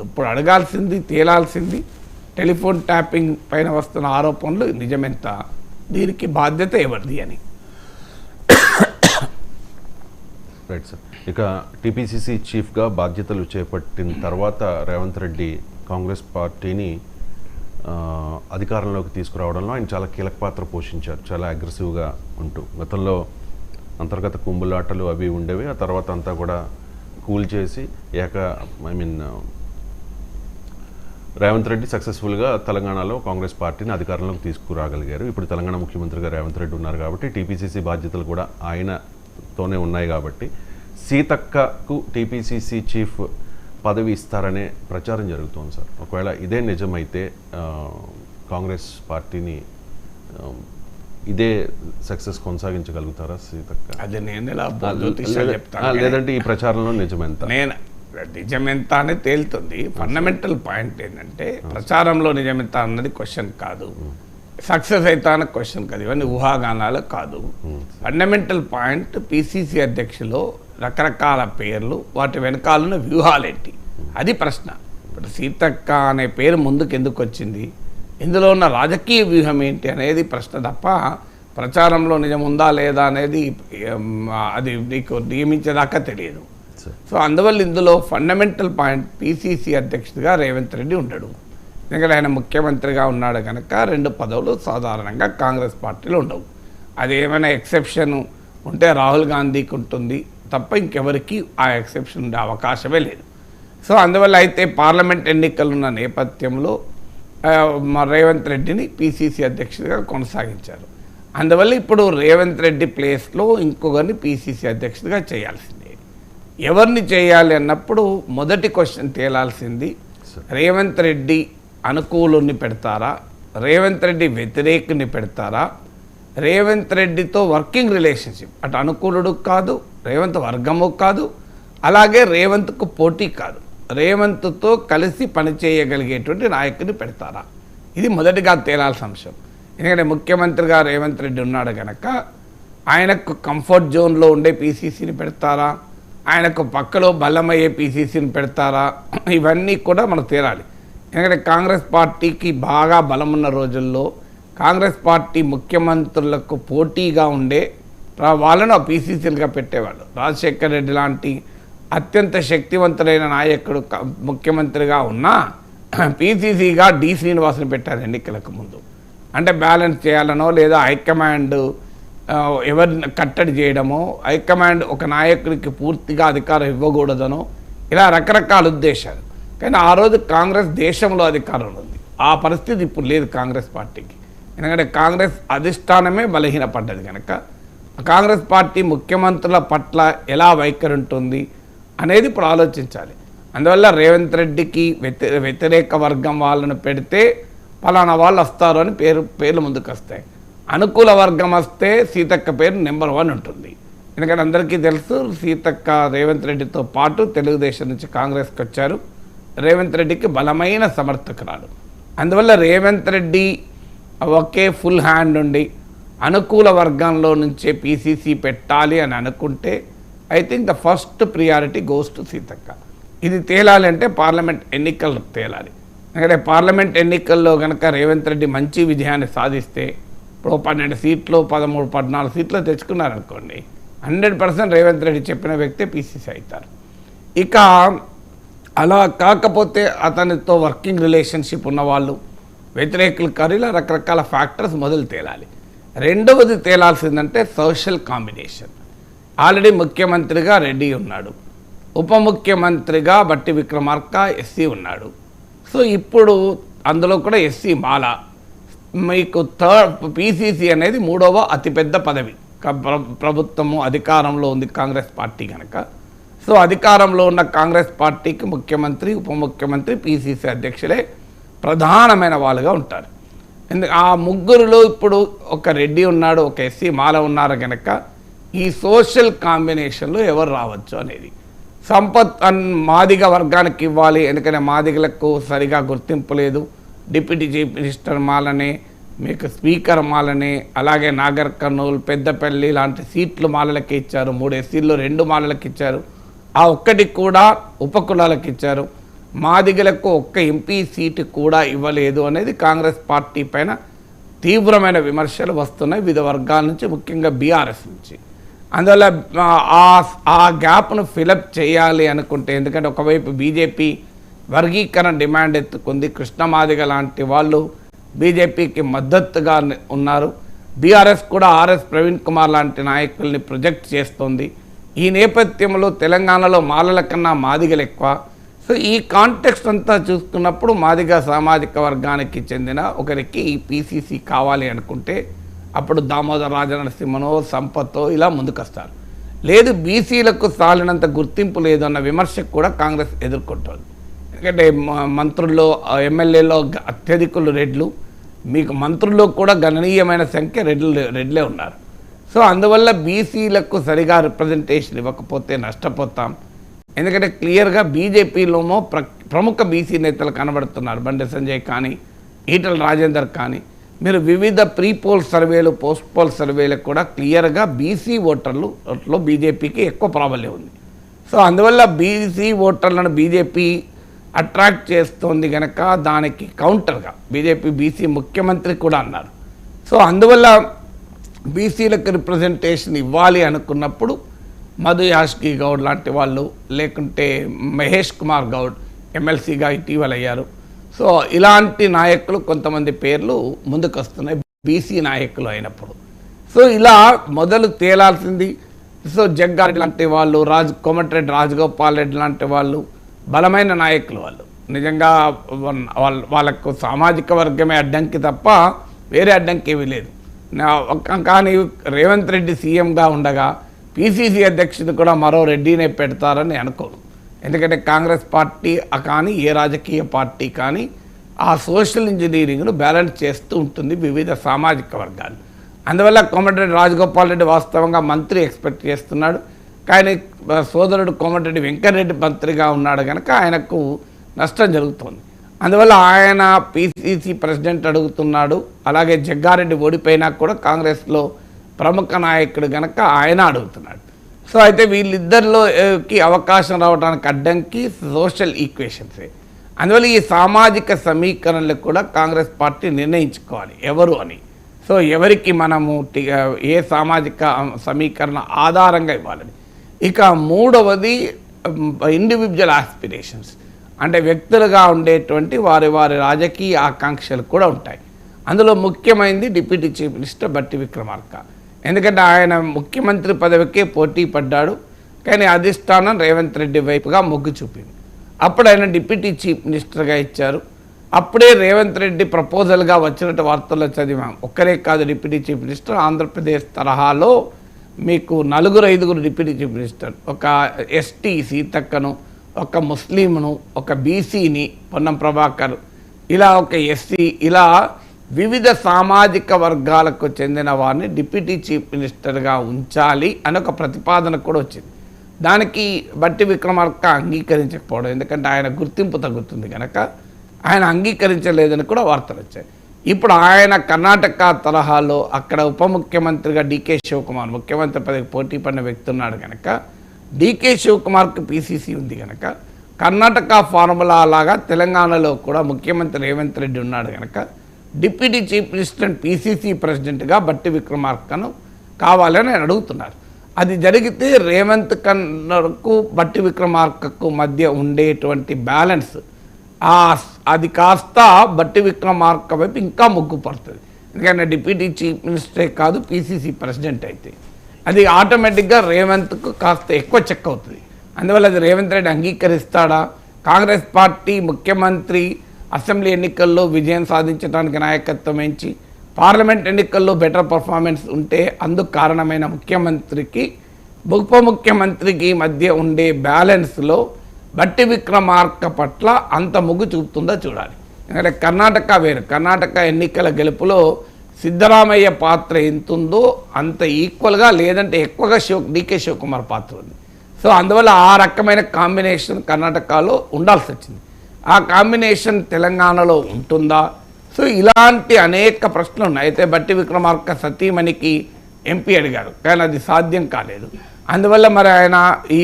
ఇప్పుడు అడగాల్సింది, తేలాల్సింది telephone tapping పైన వస్తున్న ఆరోపణలు నిజమెంత, దీనికి బాధ్యత ఎవరిది అని. Right sir. ఇక టీపీసీసీ చీఫ్గా బాధ్యతలు చేపట్టిన తర్వాత రేవంత్ రెడ్డి కాంగ్రెస్ పార్టీని అధికారంలోకి తీసుకురావడంలో ఆయన చాలా కీలక పాత్ర పోషించారు, చాలా అగ్రెసివ్గా ఉంటూ. గతంలో అంతర్గత కుంబులాటలు అవి ఉండేవి, ఆ తర్వాత అంతా కూడా కూల్ చేసి రేవంత్ రెడ్డి సక్సెస్ఫుల్గా తెలంగాణలో కాంగ్రెస్ పార్టీని అధికారంలోకి తీసుకురాగలిగారు. ఇప్పుడు తెలంగాణ ముఖ్యమంత్రిగా రేవంత్ రెడ్డి ఉన్నారు కాబట్టి టీపీసీసీ బాధ్యతలు కూడా ఆయనతోనే ఉన్నాయి కాబట్టి సీతక్కకు టీపీసీసీ చీఫ్ పదవి ఇస్తారనే ప్రచారం జరుగుతోంది సార్. ఒకవేళ ఇదే నిజమైతే కాంగ్రెస్ పార్టీని ఇదే సక్సెస్ కొనసాగించగలుగుతారా సీతక్క? అది నేను లేదంటే ఈ ప్రచారంలో నిజమెంత? నేను నిజమెంత అనేది తేలుతుంది. ఫండమెంటల్ పాయింట్ ఏంటంటే ప్రచారంలో నిజమెంత అన్నది క్వశ్చన్ కాదు, సక్సెస్ అవుతా అన్న క్వశ్చన్ కాదు, ఇవన్నీ ఊహాగానాలు కాదు. ఫండమెంటల్ పాయింట్ పిసిసి అధ్యక్షులు రకరకాల పేర్లు, వాటి వెనకాలన్న వ్యూహాలేంటి, అది ప్రశ్న. ఇప్పుడు సీతక్క అనే పేరు ముందుకు ఎందుకు వచ్చింది, ఇందులో ఉన్న రాజకీయ వ్యూహం ఏంటి అనేది ప్రశ్న తప్ప ప్రచారంలో నిజం ఉందా లేదా అనేది అది నీకు నియమించేదాకా తెలియదు. సో అందువల్ల ఇందులో ఫండమెంటల్ పాయింట్ పిసిసి అధ్యక్షుడిగా రేవంత్ రెడ్డి ఉండడు. ఎందుకంటే ఆయన ముఖ్యమంత్రిగా ఉన్నాడు కనుక 2 పదవులు సాధారణంగా కాంగ్రెస్ పార్టీలో ఉండవు. అది ఏమైనా ఎక్సెప్షన్ ఉంటే రాహుల్ గాంధీకి ఉంటుంది తప్ప ఇంకెవరికి ఆ ఎక్సెప్షన్ ఉండే అవకాశమే లేదు. సో అందువల్ల అయితే పార్లమెంట్ ఎన్నికలున్న నేపథ్యంలో రేవంత్ రెడ్డిని పిసిసి అధ్యక్షుడిగా కొనసాగించారు. అందువల్ల ఇప్పుడు రేవంత్ రెడ్డి ప్లేస్లో ఇంకొకరిని పిసిసి అధ్యక్షుడిగా చేయాల్సిందే. ఎవరిని చేయాలి అన్నప్పుడు మొదటి క్వశ్చన్ తేలాల్సింది, రేవంత్ రెడ్డి అనుకూలుని పెడతారా, రేవంత్ రెడ్డి వ్యతిరేకుని పెడతారా, రేవంత్ రెడ్డితో వర్కింగ్ రిలేషన్షిప్ అటు అనుకూలుడు కాదు, రేవంత్ వర్గము కాదు, అలాగే రేవంత్కు పోటీ కాదు, రేవంత్తో కలిసి పనిచేయగలిగేటువంటి నాయకుని పెడతారా, ఇది మొదటిగా తేలాల్సిన అంశం. ఎందుకంటే ముఖ్యమంత్రిగా రేవంత్ రెడ్డి ఉన్నాడు కనుక ఆయనకు కంఫర్ట్ జోన్లో ఉండే పిసిసిని పెడతారా, ఆయనకు పక్కలో బలమయ్యే పిసిసిని పెడతారా, ఇవన్నీ కూడా మనకు తేలాలి. ఎందుకంటే కాంగ్రెస్ పార్టీకి బాగా బలమున్న రోజుల్లో కాంగ్రెస్ పార్టీ ముఖ్యమంత్రులకు పోటీగా ఉండే వాళ్ళను పిసిసిలుగా పెట్టేవాళ్ళు. రాజశేఖర్ రెడ్డి లాంటి అత్యంత శక్తివంతుడైన నాయకుడు ముఖ్యమంత్రిగా ఉన్నా పిసిసిగా డి శ్రీనివాస్ని పెట్టారు ఎన్నికలకు ముందు. అంటే బ్యాలెన్స్ చేయాలనో లేదా హైకమాండ్ ఎవరిని కట్టడి చేయడమో, హైకమాండ్ ఒక నాయకుడికి పూర్తిగా అధికారం ఇవ్వకూడదనో, ఇలా రకరకాల ఉద్దేశాలు. కానీ ఆ రోజు కాంగ్రెస్ దేశంలో అధికారంలో ఉంది. ఆ పరిస్థితి ఇప్పుడు లేదు కాంగ్రెస్ పార్టీకి. ఎందుకంటే కాంగ్రెస్ అధిష్టానమే బలహీనపడ్డది కనుక కాంగ్రెస్ పార్టీ ముఖ్యమంత్రుల పట్ల ఎలా వైఖరి ఉంటుంది అనేది ఇప్పుడు ఆలోచించాలి. అందువల్ల రేవంత్ రెడ్డికి వ్యతిరేక వర్గం వాళ్ళను పెడితే ఫలానా వాళ్ళు వస్తారు అని పేర్లు ముందుకు వస్తాయి. అనుకూల వర్గం వస్తే సీతక్క పేరు నెంబర్ 1 ఉంటుంది. ఎందుకంటే అందరికీ తెలుసు సీతక్క రేవంత్ రెడ్డితో పాటు తెలుగుదేశం నుంచి కాంగ్రెస్కి వచ్చారు. రేవంత్ రెడ్డికి బలమైన సమర్థకురాలు. అందువల్ల రేవంత్ రెడ్డి ఒకే ఫుల్ హ్యాండ్ ఉండి అనుకూల వర్గంలో నుంచే పిసిసి పెట్టాలి అని అనుకుంటే I think the first priority goes to Seethakka. ఇది తేలాలి అంటే పార్లమెంట్ ఎన్నికలు తేలాలి. ఎందుకంటే పార్లమెంట్ ఎన్నికల్లో కనుక రేవంత్ రెడ్డి మంచి విజయాన్ని సాధిస్తే ఇప్పుడు 12 సీట్లు 13, 14 సీట్లు తెచ్చుకున్నారనుకోండి, 100% రేవంత్ రెడ్డి చెప్పిన వ్యక్తే పిసిసి అవుతారు. ఇక అలా కాకపోతే అతనితో వర్కింగ్ రిలేషన్షిప్ ఉన్నవాళ్ళు, వ్యతిరేకులు కరీలా రకరకాల ఫ్యాక్టర్స్ మొదలు తేలాలి. రెండవది తేలాల్సిందంటే సోషల్ కాంబినేషన్. ఆల్రెడీ ముఖ్యమంత్రిగా రెడ్డి ఉన్నాడు, ఉప ముఖ్యమంత్రిగా బట్టి విక్రమార్క ఎస్సీ ఉన్నాడు. సో ఇప్పుడు అందులో కూడా ఎస్సీ మాల. మీకు పిసిసి అనేది 3వ అతిపెద్ద పదవి. ప్రభుత్వము అధికారంలో ఉంది కాంగ్రెస్ పార్టీ కనుక. సో అధికారంలో ఉన్న కాంగ్రెస్ పార్టీకి ముఖ్యమంత్రి, ఉప ముఖ్యమంత్రి, పిసిసి అధ్యక్షులే ప్రధానమైన వాళ్ళుగా ఉంటారు. ఆ ముగ్గురులో ఇప్పుడు ఒక రెడ్డి ఉన్నాడు, ఒక ఎస్సీ మాల ఉన్నారు కనుక ఈ సోషల్ కాంబినేషన్లో ఎవరు రావచ్చు అనేది. సంపత్ మాదిగ వర్గానికి ఇవ్వాలి, ఎందుకంటే మాదిగలకు సరిగా గుర్తింపు లేదు. డిప్యూటీ చీఫ్ మినిస్టర్ మాలనే, మీకు స్పీకర్ మాలనే, అలాగే నాగర్ కర్నూలు, పెద్దపల్లి లాంటి సీట్లు మాలలకి ఇచ్చారు. 3 ఎస్సీల్లో 2 మాలలకు ఇచ్చారు. ఆ ఒక్కటి కూడా ఉపకులాలకు ఇచ్చారు. మాదిగలకు ఒక్క ఎంపీ సీటు కూడా ఇవ్వలేదు అనేది కాంగ్రెస్ పార్టీ పైన తీవ్రమైన విమర్శలు వస్తున్నాయి వివిధ వర్గాల నుంచి, ముఖ్యంగా బీఆర్ఎస్ నుంచి. అందువల్ల ఆ గ్యాప్ను ఫిలప్ చేయాలి అనుకుంటే, ఎందుకంటే ఒకవైపు బీజేపీ వర్గీకరణ డిమాండ్ ఎత్తుకుంది, కృష్ణమాదిగ లాంటి వాళ్ళు బీజేపీకి మద్దతుగా ఉన్నారు, బీఆర్ఎస్ కూడా ఆర్ఎస్ ప్రవీణ్ కుమార్ లాంటి నాయకుల్ని ప్రొజెక్ట్ చేస్తోంది. ఈ నేపథ్యంలో తెలంగాణలో మాలల కన్నా మాదిగలు ఎక్కువ. సో ఈ కాంటెక్స్ట్ అంతా చూసుకున్నప్పుడు మాదిగ సామాజిక వర్గానికి చెందిన ఒకరికి ఈ పీసీసీ కావాలి అనుకుంటే అప్పుడు దామోదర రాజనరసింహనో సంపత్తో ఇలా ముందుకొస్తారు. లేదు, బీసీలకు సాలినంత గుర్తింపు లేదు అన్న విమర్శకు కూడా కాంగ్రెస్ ఎదుర్కొంటుంది. ఎందుకంటే మంత్రుల్లో ఎమ్మెల్యేలో అత్యధికులు రెడ్లు, మీకు మంత్రుల్లో కూడా గణనీయమైన సంఖ్య రెడ్లే ఉన్నారు. సో అందువల్ల బీసీలకు సరిగా రిప్రజెంటేషన్ ఇవ్వకపోతే నష్టపోతాం. ఎందుకంటే క్లియర్గా బీజేపీలోమో ప్రముఖ బీసీ నేతలు కనబడుతున్నారు, బండి సంజయ్ కానీ ఈటల రాజేందర్ కానీ. మీరు వివిధ ప్రీ పోల్ సర్వేలు, పోస్ట్ పోల్ సర్వేలకు కూడా క్లియర్గా బీసీ ఓటర్లలో బీజేపీకి ఎక్కువ ప్రాబల్యం ఉంది. సో అందువల్ల బీసీ ఓటర్లను బీజేపీ అట్రాక్ట్ చేస్తోంది కనుక దానికి కౌంటర్గా బీసీ ముఖ్యమంత్రి కూడా అన్నారు. సో అందువల్ల బీసీలకు రిప్రజెంటేషన్ ఇవ్వాలి అనుకున్నప్పుడు మధు యాష్కి గౌడ్ లాంటి వాళ్ళు, లేకుంటే మహేష్ కుమార్ గౌడ్ ఎమ్మెల్సీగా ఇటీవల అయ్యారు. సో ఇలాంటి నాయకులు కొంతమంది పేర్లు ముందుకు వస్తున్నాయి బీసీ నాయకులు అయినప్పుడు. సో ఇలా మొదలు తేలాల్సింది. సో జగ్గారెడ్డి లాంటి వాళ్ళు, కోమటిరెడ్డి రాజగోపాల్ రెడ్డి లాంటి వాళ్ళు బలమైన నాయకులు. వాళ్ళు నిజంగా వాళ్ళకు సామాజిక వర్గమే అడ్డంకి తప్ప వేరే అడ్డంకి ఏమీ లేదు. కానీ రేవంత్ రెడ్డి సీఎంగా ఉండగా పీసీసీ అధ్యక్షుడు కూడా మరో రెడ్డినే పెడతారని అనుకోను. ఎందుకంటే కాంగ్రెస్ పార్టీ కానీ ఏ రాజకీయ పార్టీ కానీ ఆ సోషల్ ఇంజనీరింగ్ను బ్యాలెన్స్ చేస్తూ ఉంటుంది వివిధ సామాజిక వర్గాలు. అందువల్ల కోమటిరెడ్డి రాజగోపాల్ రెడ్డి వాస్తవంగా మంత్రి ఎక్స్పెక్ట్ చేస్తున్నాడు, కానీ సోదరుడు కోమటిరెడ్డి వెంకటరెడ్డి మంత్రిగా ఉన్నాడు కనుక ఆయనకు నష్టం జరుగుతుంది. అందువల్ల ఆయన పీసీసీ ప్రెసిడెంట్ అడుగుతున్నాడు. అలాగే జగ్గారెడ్డి ఓడిపోయినా కూడా కాంగ్రెస్లో ప్రముఖ నాయకుడు కనుక ఆయన అడుగుతున్నాడు. సో అయితే వీళ్ళిద్దరిలోకి అవకాశం రావడానికి అడ్డంకి సోషల్ ఈక్వేషన్సే. అందువల్ల ఈ సామాజిక సమీకరణలు కూడా కాంగ్రెస్ పార్టీ నిర్ణయించుకోవాలి ఎవరు అని. సో ఎవరికి మనము ఏ సామాజిక సమీకరణ ఆధారంగా ఇవ్వాలని. ఇక మూడవది ఇండివిజువల్ ఆస్పిరేషన్స్, అంటే వ్యక్తులుగా ఉండేటువంటి వారి రాజకీయ ఆకాంక్షలు కూడా ఉంటాయి. అందులో ముఖ్యమైనది డిప్యూటీ చీఫ్ మినిస్టర్ బట్టి విక్రమార్క. ఎందుకంటే ఆయన ముఖ్యమంత్రి పదవికే పోటీ పడ్డాడు, కానీ అధిష్టానం రేవంత్ రెడ్డి వైపుగా మొగ్గు చూపింది. అప్పుడు ఆయన డిప్యూటీ చీఫ్ మినిస్టర్గా ఇచ్చారు. అప్పుడే రేవంత్ రెడ్డి ప్రపోజల్గా వచ్చినట్టు వార్తల్లో చదివాం. ఒక్కరే కాదు డిప్యూటీ చీఫ్ మినిస్టర్, ఆంధ్రప్రదేశ్ తరహాలో మీకు 4-5 డిప్యూటీ చీఫ్ మినిస్టర్, ఒక ఎస్టీ సీతక్కను, ఒక ముస్లింను, ఒక బీసీని పొన్నం ప్రభాకర్, ఇలా ఒక ఎస్సీ, ఇలా వివిధ సామాజిక వర్గాలకు చెందిన వారిని డిప్యూటీ చీఫ్ మినిస్టర్గా ఉంచాలి అని ఒక ప్రతిపాదన కూడా వచ్చింది. దానికి బట్టి విక్రమార్క అంగీకరించకపోవడం, ఎందుకంటే ఆయన గుర్తింపు తగ్గుతుంది కనుక ఆయన అంగీకరించలేదని కూడా వార్తలు వచ్చాయి. ఇప్పుడు ఆయన కర్ణాటక తరహాలో అక్కడ ఉప ముఖ్యమంత్రిగా డీకే శివకుమార్, ముఖ్యమంత్రి పదవికి పోటీ పడిన వ్యక్తి ఉన్నాడు కనుక, డీకే శివకుమార్కి పీసీసీ ఉంది కనుక, కర్ణాటక ఫార్ములా లాగా తెలంగాణలో కూడా ముఖ్యమంత్రి రేవంత్ రెడ్డి ఉన్నాడు కనుక deputy chief minister and PCC ప్రెసిడెంట్గా బట్టి విక్రమార్కను కావాలని ఆయన అడుగుతున్నారు. అది జరిగితే రేవంత్ కన్నకు బట్టి విక్రమార్కకు మధ్య ఉండేటువంటి బ్యాలెన్స్ అది కాస్త బట్టి విక్రమార్క వైపు ఇంకా మొగ్గు పడుతుంది. ఎందుకంటే డిప్యూటీ చీఫ్ మినిస్టరే కాదు, పీసీసీ ప్రెసిడెంట్ అయితే అది ఆటోమేటిక్గా రేవంత్కు కాస్త ఎక్కువ చెక్ అవుతుంది. అందువల్ల అది రేవంత్ రెడ్డి అంగీకరిస్తాడా? కాంగ్రెస్ పార్టీ ముఖ్యమంత్రి అసెంబ్లీ ఎన్నికల్లో విజయం సాధించడానికి నాయకత్వం వహించి పార్లమెంట్ ఎన్నికల్లో బెటర్ పర్ఫార్మెన్స్ ఉంటే అందుకు కారణమైన ముఖ్యమంత్రికి ఉప ముఖ్యమంత్రికి మధ్య ఉండే బ్యాలెన్స్లో బట్టి విక్రమార్క పట్ల అంత మొగ్గు చూపుతుందో చూడాలి. ఎందుకంటే కర్ణాటక వేరు, కర్ణాటక ఎన్నికల గెలుపులో సిద్ధరామయ్య పాత్ర ఎంతుందో అంత ఈక్వల్గా లేదంటే ఎక్కువగా డీకే శివకుమార్ పాత్ర ఉంది. సో అందువల్ల ఆ రకమైన కాంబినేషన్ కర్ణాటకలో ఉండాల్సి వచ్చింది. ఆ కాంబినేషన్ తెలంగాణలో ఉంటుందా? సో ఇలాంటి అనేక ప్రశ్నలు ఉన్నాయి. అయితే బట్టి విక్రమార్క సతీమణికి ఎంపీ అడిగారు, కానీ అది సాధ్యం కాలేదు. అందువల్ల మరి ఆయన ఈ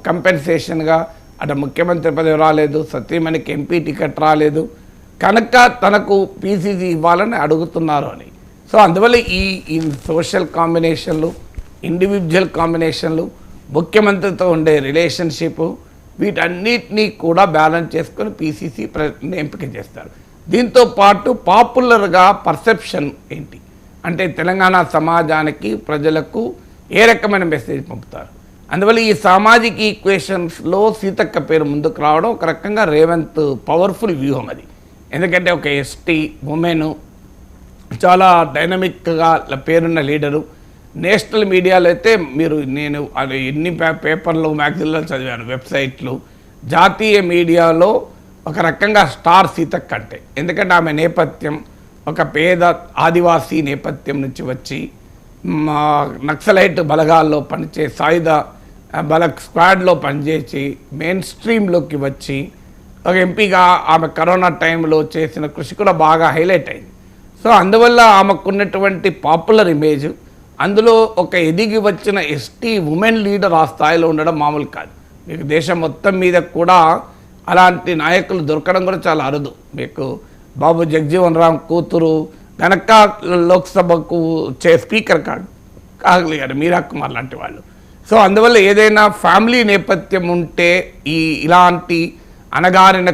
కంపెన్సేషన్గా అటు ముఖ్యమంత్రి పదవి రాలేదు, సత్యమణికి ఎంపీ టికెట్ రాలేదు, కనుక తనకు పీసీసీ ఇవ్వాలని అడుగుతున్నారు అని. సో అందువల్ల ఈ సోషల్ కాంబినేషన్లు, ఇండివిజువల్ కాంబినేషన్లు, ముఖ్యమంత్రితో ఉండే రిలేషన్షిప్, వీటన్నిటినీ కూడా బ్యాలెన్స్ చేసుకొని పీసీసీ ఎంపిక చేస్తారు. దీంతో పాటు పాపులర్గా పర్సెప్షన్ ఏంటి అంటే తెలంగాణ సమాజానికి, ప్రజలకు ఏ రకమైన మెసేజ్ పంపుతారు. అందువల్ల ఈ సామాజిక ఈక్వేషన్స్లో సీతక్క పేరు ముందుకు రావడం ఒక రకంగా రేవంత్ పవర్ఫుల్ వ్యూహం అది. ఎందుకంటే ఒక ఎస్టీ ఉమెను, చాలా డైనమిక్గా పేరున్న లీడరు. నేషనల్ మీడియాలో అయితే నేను అది ఎన్ని పేపర్లు, మ్యాగజైన్లో చదివాను, వెబ్సైట్లు. జాతీయ మీడియాలో ఒక రకంగా స్టార్ సీతక్క అంటే, ఎందుకంటే ఆమె నేపథ్యం ఒక పేద ఆదివాసీ నేపథ్యం నుంచి వచ్చి నక్సలైట్ బలగాల్లో పనిచే సాయుధ బల స్క్వాడ్లో పనిచేసి మెయిన్ స్ట్రీమ్లోకి వచ్చి ఒక ఎంపీగా ఆమె కరోనా టైంలో చేసిన కృషి కూడా బాగా హైలైట్ అయింది. సో అందువల్ల ఆమెకున్నటువంటి పాపులర్ ఇమేజ్, అందులో ఒక ఎదిగి వచ్చిన ఎస్టీ ఉమెన్ లీడర్ ఆ స్థాయిలో ఉండడం మామూలు కాదు. మీకు దేశం మొత్తం మీద కూడా అలాంటి నాయకులు దొరకడం కూడా చాలా అరుదు. మీకు బాబు జగజీవన్ రామ్ కూతురు కనుక లోక్సభకు స్పీకర్ కాగలిగారు, మీరా కుమార్ లాంటి వాళ్ళు. సో అందువల్ల ఏదైనా ఫ్యామిలీ నేపథ్యం ఉంటే ఇలాంటి అణగారిన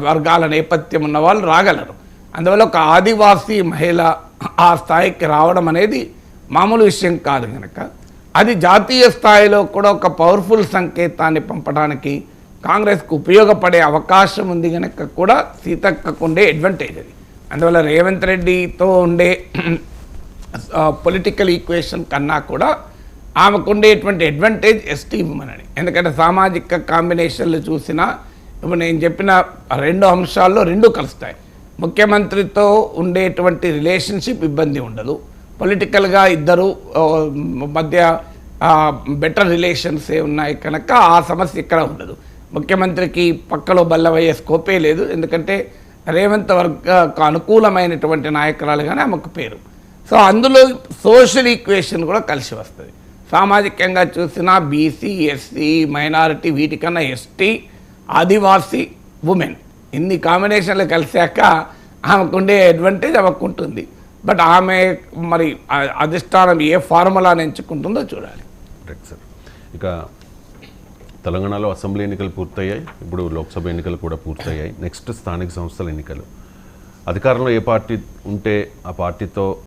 వర్గాల నేపథ్యం ఉన్న వాళ్ళు రాగలరు. అందువల్ల ఒక ఆదివాసీ మహిళ ఆ స్థాయికి రావడం అనేది మామూలు విషయం కాదు. కనుక అది జాతీయ స్థాయిలో కూడా ఒక పవర్ఫుల్ సంకేతాన్ని పంపడానికి కాంగ్రెస్కు ఉపయోగపడే అవకాశం ఉంది. కనుక కూడా సీతక్కకు ఉండే అడ్వాంటేజ్ అది. అందువల్ల రేవంత్ రెడ్డితో ఉండే పొలిటికల్ ఈక్వేషన్ కన్నా కూడా ఆమెకు ఉండేటువంటి అడ్వాంటేజ్ ఎస్టీ ఉమెన్ అని. ఎందుకంటే సామాజిక కాంబినేషన్లు చూసినా ఇప్పుడు నేను చెప్పిన రెండు అంశాల్లో రెండు కలుస్తాయి. ముఖ్యమంత్రితో ఉండేటువంటి రిలేషన్షిప్ ఇబ్బంది ఉండదు, పొలిటికల్గా ఇద్దరు మధ్య బెటర్ రిలేషన్స్ ఉన్నాయి కనుక ఆ సమస్య ఇక్కడ ఉండదు. ముఖ్యమంత్రికి పక్కలో బల్లవయ్యే స్కోపే లేదు, ఎందుకంటే రేవంత్ వర్గకు అనుకూలమైనటువంటి నాయకురాలుగానే ఆమెకు పేరు. సో అందులో సోషల్ ఈక్వేషన్ కూడా కలిసి వస్తుంది. సామాజికంగా చూసినా బీసీ, ఎస్సీ, మైనారిటీ, వీటికన్నా ఎస్టీ, ఆదివాసీ, ఉమెన్ ఇన్ని కాంబినేషన్లు కలిశాక ఆమెకుండే అడ్వాంటేజ్ ఆమెకు ఉంటుంది. బట్ ఆమె మరి అధిష్టానం ఏ ఫార్ములాని ఎంచుకుంటుందో చూడాలి. Right sir. ఇక తెలంగాణలో అసెంబ్లీ ఎన్నికలు పూర్తయ్యాయి, ఇప్పుడు లోక్సభ ఎన్నికలు కూడా పూర్తయ్యాయి. నెక్స్ట్ స్థానిక సంస్థల ఎన్నికలు. అధికారంలో ఏ పార్టీ ఉంటే ఆ పార్టీతో